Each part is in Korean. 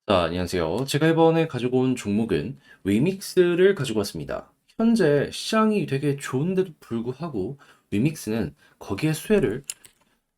안녕하세요. 제가 이번에 가지고 온 종목은 위믹스를 가지고 왔습니다. 현재 시장이 되게 좋은데도 불구하고 위믹스는 거기에 수혜를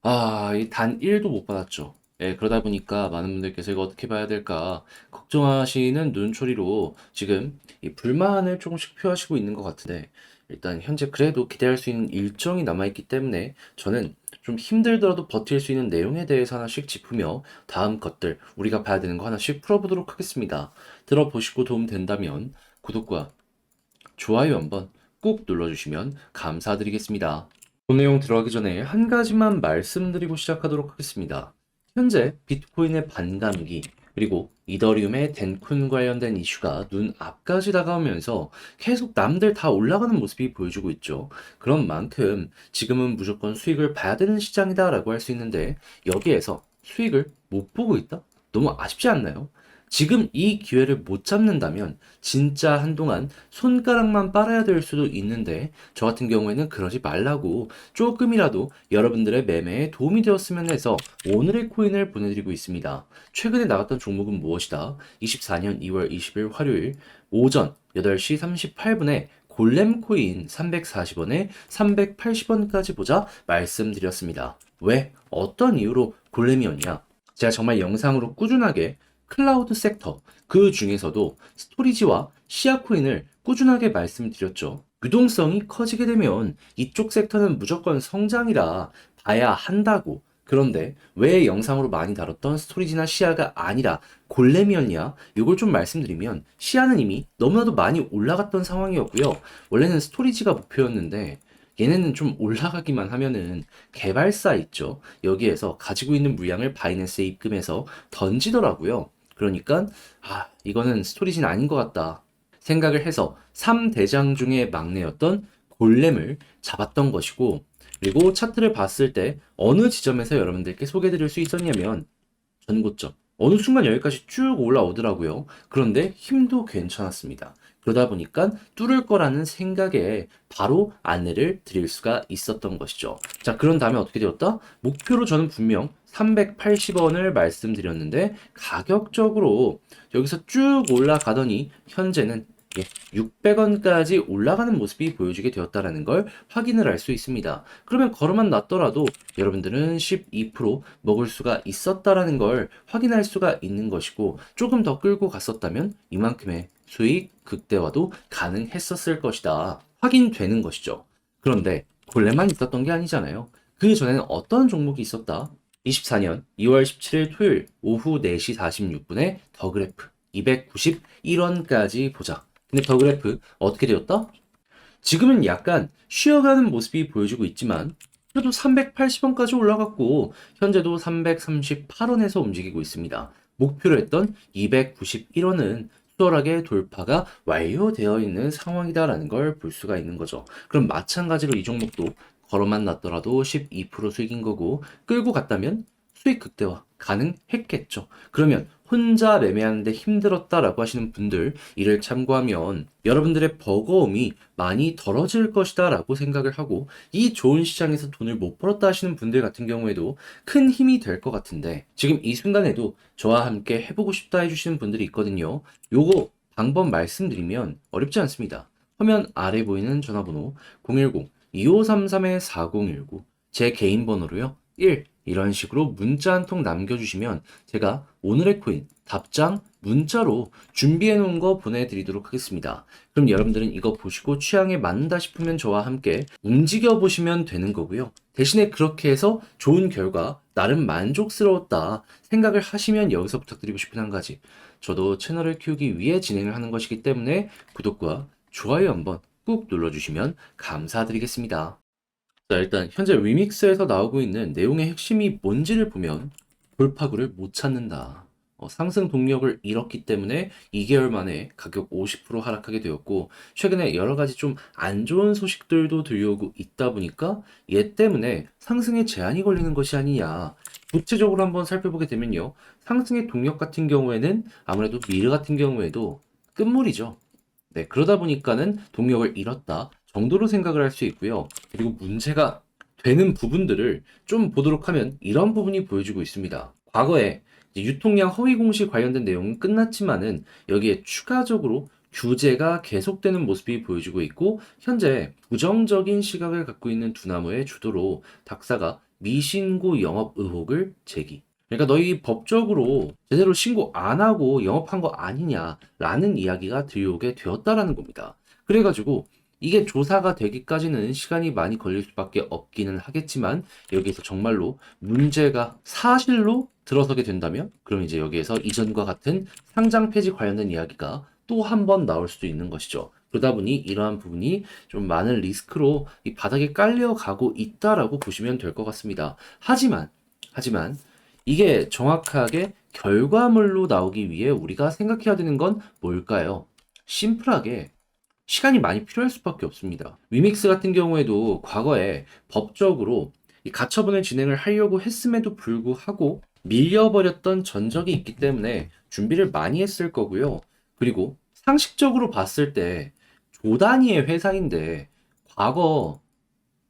이 단 1도 못 받았죠. 예, 그러다 보니까 많은 분들께서 이거 어떻게 봐야 될까 걱정하시는 눈초리로 지금 이 불만을 조금씩 표하시고 있는 것 같은데, 일단 현재 그래도 기대할 수 있는 일정이 남아있기 때문에 저는 좀 힘들더라도 버틸 수 있는 내용에 대해서 하나씩 짚으며 다음 것들 우리가 봐야 되는 거 하나씩 풀어보도록 하겠습니다. 들어보시고 도움 된다면 구독과 좋아요 한번 꾹 눌러주시면 감사드리겠습니다. 본 내용 들어가기 전에 한 가지만 말씀드리고 시작하도록 하겠습니다. 현재 비트코인의 반감기, 그리고 이더리움의 덴쿤 관련된 이슈가 눈앞까지 다가오면서 계속 남들 다 올라가는 모습이 보여주고 있죠. 그런 만큼 지금은 무조건 수익을 봐야 되는 시장이다라고 할 수 있는데, 여기에서 수익을 못 보고 있다? 너무 아쉽지 않나요? 지금 이 기회를 못 잡는다면 진짜 한동안 손가락만 빨아야 될 수도 있는데, 저 같은 경우에는 그러지 말라고 조금이라도 여러분들의 매매에 도움이 되었으면 해서 오늘의 코인을 보내드리고 있습니다. 최근에 나갔던 종목은 무엇이다? 24년 2월 20일 화요일 오전 8시 38분에 골렘 코인 340원에 380원까지 보자 말씀드렸습니다. 왜? 어떤 이유로 골렘이었냐? 제가 정말 영상으로 꾸준하게 클라우드 섹터, 그 중에서도 스토리지와 시아 코인을 꾸준하게 말씀드렸죠. 유동성이 커지게 되면 이쪽 섹터는 무조건 성장이라 봐야 한다고. 그런데 왜 영상으로 많이 다뤘던 스토리지나 시아가 아니라 골렘이었냐? 이걸 좀 말씀드리면, 시아는 이미 너무나도 많이 올라갔던 상황이었고요. 원래는 스토리지가 목표였는데 얘네는 좀 올라가기만 하면은 개발사 있죠. 여기에서 가지고 있는 물량을 바이낸스에 입금해서 던지더라고요. 그러니까 이거는 스토리지는 아닌 것 같다 생각을 해서 3대장 중에 막내였던 골렘을 잡았던 것이고, 그리고 차트를 봤을 때 어느 지점에서 여러분들께 소개드릴 수 있었냐면 전고점. 어느 순간 여기까지 쭉 올라오더라고요. 그런데 힘도 괜찮았습니다. 그러다 보니까 뚫을 거라는 생각에 바로 안내를 드릴 수가 있었던 것이죠. 자, 그런 다음에 어떻게 되었다? 목표로 저는 분명 380원을 말씀드렸는데, 가격적으로 여기서 쭉 올라가더니 현재는 600원까지 올라가는 모습이 보여지게 되었다는 걸 확인을 할 수 있습니다. 그러면 걸어만 놨더라도 여러분들은 12% 먹을 수가 있었다라는 걸 확인할 수가 있는 것이고, 조금 더 끌고 갔었다면 이만큼의 수익 극대화도 가능했었을 것이다. 확인되는 것이죠. 그런데 본래만 있었던 게 아니잖아요. 그 전에는 어떤 종목이 있었다? 24년 2월 17일 토요일 오후 4시 46분에 더 그래프 291원까지 보자. 근데 더 그래프 어떻게 되었다? 지금은 약간 쉬어가는 모습이 보여지고 있지만 그래도 380원까지 올라갔고 현재도 338원에서 움직이고 있습니다. 목표로 했던 291원은 수월하게 돌파가 완료되어 있는 상황이다라는 걸 볼 수가 있는 거죠. 그럼 마찬가지로 이 종목도 걸어만 놨더라도 12% 수익인 거고, 끌고 갔다면 수익 극대화 가능했겠죠. 그러면 혼자 매매하는데 힘들었다라고 하시는 분들, 이를 참고하면 여러분들의 버거움이 많이 덜어질 것이다 라고 생각을 하고, 이 좋은 시장에서 돈을 못 벌었다 하시는 분들 같은 경우에도 큰 힘이 될 것 같은데, 지금 이 순간에도 저와 함께 해보고 싶다 해주시는 분들이 있거든요. 요거 방법 말씀드리면 어렵지 않습니다. 화면 아래 보이는 전화번호 010-2533-4019, 제 개인 번호로요 1 이런 식으로 문자 한 통 남겨주시면 제가 오늘의 코인 답장 문자로 준비해 놓은 거 보내드리도록 하겠습니다. 그럼 여러분들은 이거 보시고 취향에 맞는다 싶으면 저와 함께 움직여 보시면 되는 거고요. 대신에 그렇게 해서 좋은 결과, 나름 만족스러웠다 생각을 하시면 여기서 부탁드리고 싶은 한 가지, 저도 채널을 키우기 위해 진행을 하는 것이기 때문에 구독과 좋아요 한번 꾹 눌러주시면 감사드리겠습니다. 자, 일단 현재 리믹스에서 나오고 있는 내용의 핵심이 뭔지를 보면 돌파구를 못 찾는다. 상승 동력을 잃었기 때문에 2개월 만에 가격 50% 하락하게 되었고, 최근에 여러 가지 좀 안 좋은 소식들도 들려오고 있다 보니까 얘 때문에 상승에 제한이 걸리는 것이 아니냐. 구체적으로 한번 살펴보게 되면요. 상승의 동력 같은 경우에는 아무래도 미르 같은 경우에도 끝물이죠. 네, 그러다 보니까는 동력을 잃었다 정도로 생각을 할 수 있고요. 그리고 문제가 되는 부분들을 좀 보도록 하면 이런 부분이 보여지고 있습니다. 과거에 이제 유통량 허위 공시 관련된 내용은 끝났지만은 여기에 추가적으로 규제가 계속되는 모습이 보여지고 있고 현재 부정적인 시각을 갖고 있는 두나무의 주도로 닥사가 미신고 영업 의혹을 제기. 그러니까 너희 법적으로 제대로 신고 안 하고 영업한 거 아니냐라는 이야기가 들려오게 되었다라는 겁니다. 그래가지고 이게 조사가 되기까지는 시간이 많이 걸릴 수밖에 없기는 하겠지만 여기서 정말로 문제가 사실로 들어서게 된다면 그럼 이제 여기에서 이전과 같은 상장 폐지 관련된 이야기가 또 한 번 나올 수도 있는 것이죠. 그러다 보니 이러한 부분이 좀 많은 리스크로 이 바닥에 깔려가고 있다라고 보시면 될 것 같습니다. 하지만 이게 정확하게 결과물로 나오기 위해 우리가 생각해야 되는 건 뭘까요? 심플하게 시간이 많이 필요할 수밖에 없습니다. 위믹스 같은 경우에도 과거에 법적으로 이 가처분을 진행을 하려고 했음에도 불구하고 밀려버렸던 전적이 있기 때문에 준비를 많이 했을 거고요. 그리고 상식적으로 봤을 때 조 단위의 회사인데 과거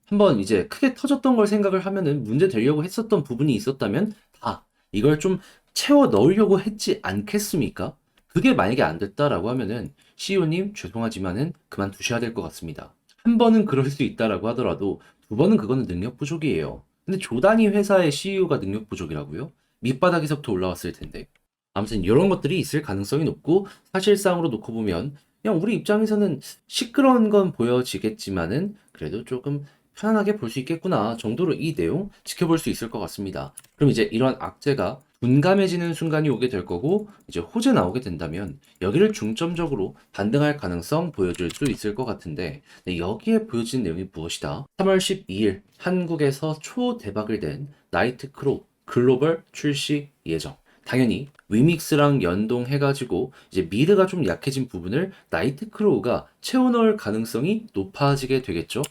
한번 이제 크게 터졌던 걸 생각을 하면은 문제 되려고 했었던 부분이 있었다면 다 이걸 좀 채워 넣으려고 했지 않겠습니까? 그게 만약에 안 됐다라고 하면은 CEO님 죄송하지만은 그만두셔야 될 것 같습니다. 한 번은 그럴 수 있다라고 하더라도 두 번은 그거는 능력 부족이에요. 근데 조 단위 회사의 CEO가 능력 부족이라고요? 밑바닥에서부터 올라왔을 텐데. 아무튼 이런 것들이 있을 가능성이 높고 사실상으로 놓고 보면 그냥 우리 입장에서는 시끄러운 건 보여지겠지만은 그래도 조금 편안하게 볼 수 있겠구나 정도로 이 내용 지켜볼 수 있을 것 같습니다. 그럼 이제 이러한 악재가 둔감해지는 순간이 오게 될 거고 이제 호재 나오게 된다면 여기를 중점적으로 반등할 가능성 보여줄 수 있을 것 같은데 네, 여기에 보여진 내용이 무엇이다? 3월 12일 한국에서 초대박을 낸 나이트크로 글로벌 출시 예정. 당연히 위믹스랑 연동해가지고 이제 미드가 좀 약해진 부분을 나이트크로우가 채워넣을 가능성이 높아지게 되겠죠.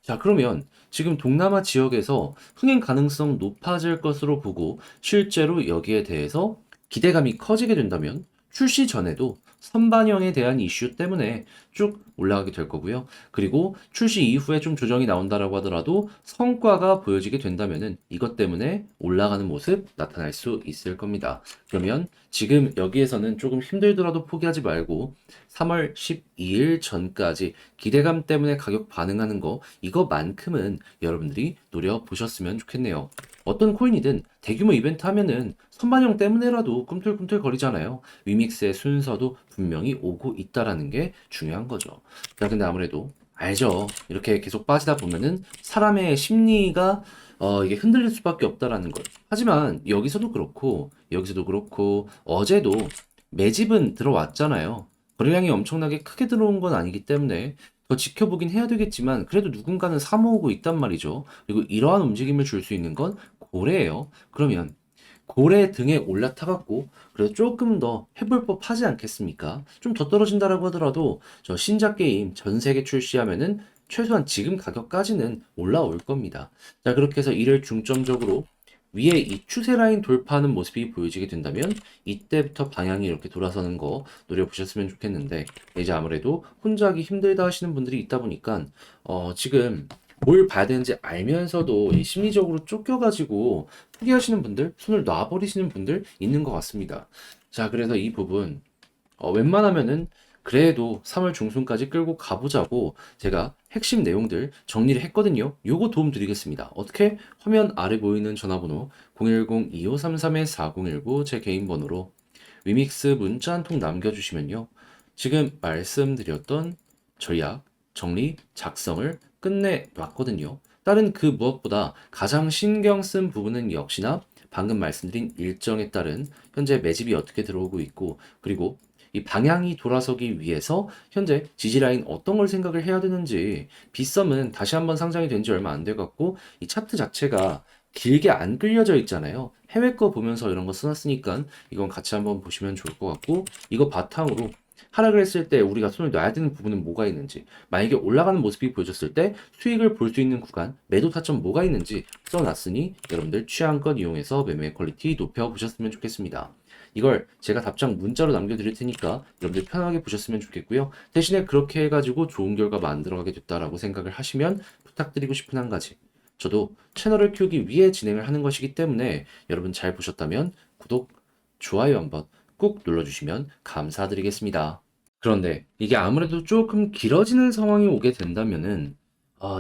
자, 그러면 지금 동남아 지역에서 흥행 가능성 높아질 것으로 보고 실제로 여기에 대해서 기대감이 커지게 된다면 출시 전에도 선반영에 대한 이슈 때문에 쭉 올라가게 될 거고요. 그리고 출시 이후에 좀 조정이 나온다라고 하더라도 성과가 보여지게 된다면은 이것 때문에 올라가는 모습 나타날 수 있을 겁니다. 그러면 지금 여기에서는 조금 힘들더라도 포기하지 말고 3월 12일 전까지 기대감 때문에 가격 반응하는 거 이거만큼은 여러분들이 노려보셨으면 좋겠네요. 어떤 코인이든 대규모 이벤트 하면은 선반영 때문에라도 꿈틀꿈틀 거리잖아요. 위믹스의 순서도 분명히 오고 있다라는 게 중요한 거죠. 자, 근데 아무래도 알죠. 이렇게 계속 빠지다 보면은 사람의 심리가 이게 흔들릴 수밖에 없다라는 것. 하지만 여기서도 그렇고 어제도 매집은 들어왔잖아요. 거래량이 엄청나게 크게 들어온 건 아니기 때문에 더 지켜보긴 해야 되겠지만 그래도 누군가는 사모으고 있단 말이죠. 그리고 이러한 움직임을 줄 수 있는 건 고래예요. 그러면 고래 등에 올라타갖고 그래도 조금 더 해볼 법 하지 않겠습니까? 좀 더 떨어진다라고 하더라도 저 신작 게임 전 세계 출시하면은 최소한 지금 가격까지는 올라올 겁니다. 자, 그렇게 해서 이를 중점적으로 위에 이 추세 라인 돌파하는 모습이 보여지게 된다면 이때부터 방향이 이렇게 돌아서는 거 노려보셨으면 좋겠는데 이제 아무래도 혼자 하기 힘들다 하시는 분들이 있다 보니까 지금 뭘 봐야 되는지 알면서도 이 심리적으로 쫓겨가지고 포기하시는 분들, 손을 놔버리시는 분들 있는 것 같습니다. 자, 그래서 이 부분 웬만하면은 그래도 3월 중순까지 끌고 가보자고 제가 핵심 내용들 정리를 했거든요. 요거 도움 드리겠습니다. 어떻게? 화면 아래 보이는 전화번호 010-2533-4019 제 개인 번호로 위믹스 문자 한 통 남겨주시면요. 지금 말씀드렸던 전략, 정리, 작성을 끝내놨거든요. 다른 그 무엇보다 가장 신경 쓴 부분은 역시나 방금 말씀드린 일정에 따른 현재 매집이 어떻게 들어오고 있고 그리고 이 방향이 돌아서기 위해서 현재 지지라인 어떤 걸 생각을 해야 되는지 빗썸은 다시 한번 상장이 된 지 얼마 안 돼 갖고 이 차트 자체가 길게 안 끌려져 있잖아요. 해외 거 보면서 이런 거 써놨으니까 이건 같이 한번 보시면 좋을 것 같고 이거 바탕으로 하락을 했을 때 우리가 손을 놔야 되는 부분은 뭐가 있는지 만약에 올라가는 모습이 보여졌을 때 수익을 볼 수 있는 구간 매도 타점 뭐가 있는지 써놨으니 여러분들 취향껏 이용해서 매매 퀄리티 높여보셨으면 좋겠습니다. 이걸 제가 답장 문자로 남겨드릴 테니까 여러분들 편하게 보셨으면 좋겠고요. 대신에 그렇게 해가지고 좋은 결과 만들어가게 됐다라고 생각을 하시면 부탁드리고 싶은 한 가지. 저도 채널을 키우기 위해 진행을 하는 것이기 때문에 여러분 잘 보셨다면 구독, 좋아요 한번 꾹 눌러주시면 감사드리겠습니다. 그런데 이게 아무래도 조금 길어지는 상황이 오게 된다면은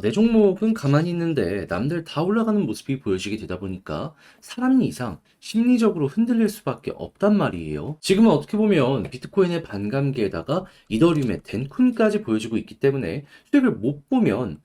내 종목은 가만히 있는데 남들 다 올라가는 모습이 보여지게 되다 보니까 사람 이상 심리적으로 흔들릴 수밖에 없단 말이에요. 지금은 어떻게 보면 비트코인의 반감기에다가 이더리움의 덴쿤까지 보여지고 있기 때문에 수익을 못 보면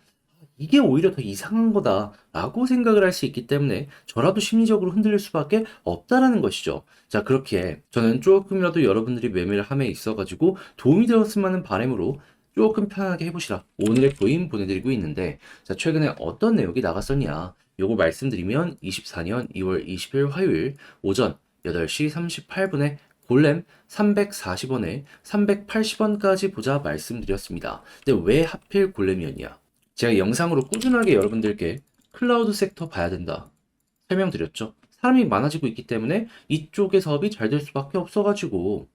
이게 오히려 더 이상한 거다라고 생각을 할 수 있기 때문에 저라도 심리적으로 흔들릴 수밖에 없다라는 것이죠. 자, 그렇게 저는 조금이라도 여러분들이 매매를 함에 있어가지고 도움이 되었으면 하는 바람으로 조금 편하게 해보시라 오늘의 코인 보내드리고 있는데, 자, 최근에 어떤 내용이 나갔었냐 요거 말씀드리면 24년 2월 20일 화요일 오전 8시 38분에 골렘 340원에 380원까지 보자 말씀드렸습니다. 근데 왜 하필 골렘이었냐? 제가 영상으로 꾸준하게 여러분들께 클라우드 섹터 봐야 된다 설명드렸죠. 사람이 많아지고 있기 때문에 이쪽의 사업이 잘 될 수밖에 없어가지고.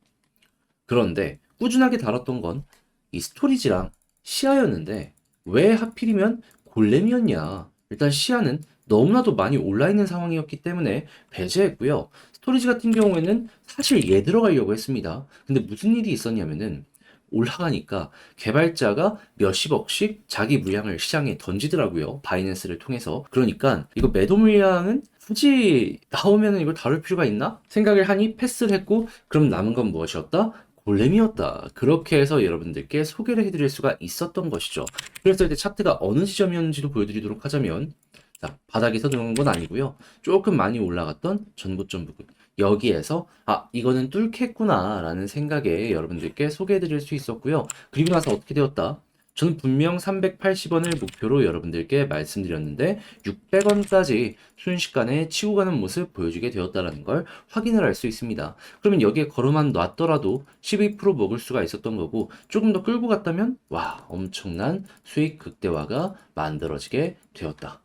그런데 꾸준하게 다뤘던 건 이 스토리지랑 시아였는데 왜 하필이면 골렘이었냐. 일단 시아는 너무나도 많이 올라있는 상황이었기 때문에 배제했고요. 스토리지 같은 경우에는 사실 얘 들어가려고 했습니다. 근데 무슨 일이 있었냐면은 올라가니까 개발자가 몇십억씩 자기 물량을 시장에 던지더라고요. 바이낸스를 통해서. 그러니까 이거 매도 물량은 굳이 나오면 이걸 다룰 필요가 있나? 생각을 하니 패스를 했고, 그럼 남은 건 무엇이었다? 골렘이었다. 그렇게 해서 여러분들께 소개를 해드릴 수가 있었던 것이죠. 그래서 이제 차트가 어느 지점이었는지도 보여드리도록 하자면, 자, 바닥에서 들어온 건 아니고요. 조금 많이 올라갔던 전고점 부분. 여기에서 이거는 뚫겠구나 라는 생각에 여러분들께 소개해드릴 수 있었고요. 그리고 나서 어떻게 되었다? 저는 분명 380원을 목표로 여러분들께 말씀드렸는데 600원까지 순식간에 치고 가는 모습 보여주게 되었다는 걸 확인을 할 수 있습니다. 그러면 여기에 걸어만 놨더라도 12% 먹을 수가 있었던 거고, 조금 더 끌고 갔다면 와, 엄청난 수익 극대화가 만들어지게 되었다.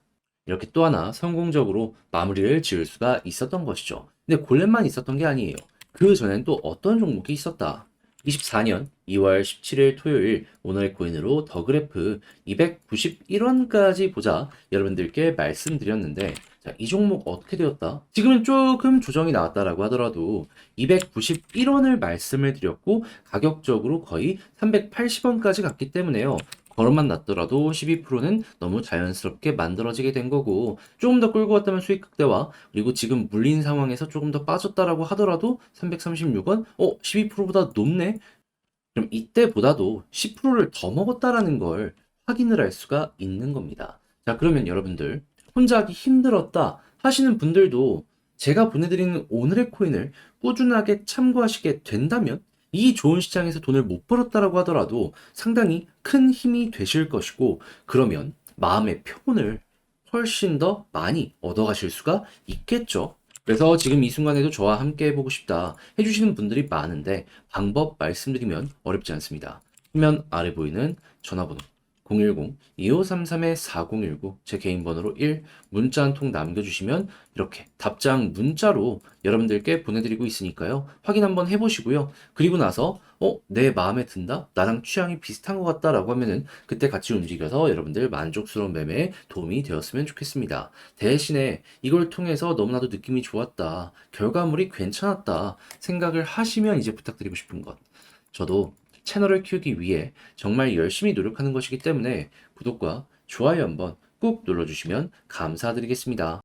이렇게 또 하나 성공적으로 마무리를 지을 수가 있었던 것이죠. 근데 골렘만 있었던 게 아니에요. 그 전엔 또 어떤 종목이 있었다. 24년 2월 17일 토요일 오늘의 코인으로 더그래프 291원까지 보자 여러분들께 말씀드렸는데, 자, 이 종목 어떻게 되었다? 지금은 조금 조정이 나왔다라고 하더라도 291원을 말씀을 드렸고 가격적으로 거의 380원까지 갔기 때문에요. 걸음만 났더라도 12%는 너무 자연스럽게 만들어지게 된 거고, 조금 더 끌고 갔다면 수익 극대화, 그리고 지금 물린 상황에서 조금 더 빠졌다라고 하더라도 336원? 12%보다 높네? 그럼 이때보다도 10%를 더 먹었다라는 걸 확인을 할 수가 있는 겁니다. 자, 그러면 여러분들 혼자 하기 힘들었다 하시는 분들도 제가 보내드리는 오늘의 코인을 꾸준하게 참고하시게 된다면 이 좋은 시장에서 돈을 못 벌었다라고 하더라도 상당히 큰 힘이 되실 것이고, 그러면 마음의 표본을 훨씬 더 많이 얻어가실 수가 있겠죠. 그래서 지금 이 순간에도 저와 함께 해보고 싶다 해주시는 분들이 많은데 방법 말씀드리면 어렵지 않습니다. 화면 아래 보이는 전화번호 010-2533-4019 제 개인 번호로 1 문자 한 통 남겨주시면 이렇게 답장 문자로 여러분들께 보내드리고 있으니까요. 확인 한번 해보시고요. 그리고 나서 내 마음에 든다? 나랑 취향이 비슷한 것 같다 라고 하면은 그때 같이 움직여서 여러분들 만족스러운 매매에 도움이 되었으면 좋겠습니다. 대신에 이걸 통해서 너무나도 느낌이 좋았다, 결과물이 괜찮았다 생각을 하시면 이제 부탁드리고 싶은 것, 저도 채널을 키우기 위해 정말 열심히 노력하는 것이기 때문에 구독과 좋아요 한번 꾹 눌러주시면 감사드리겠습니다.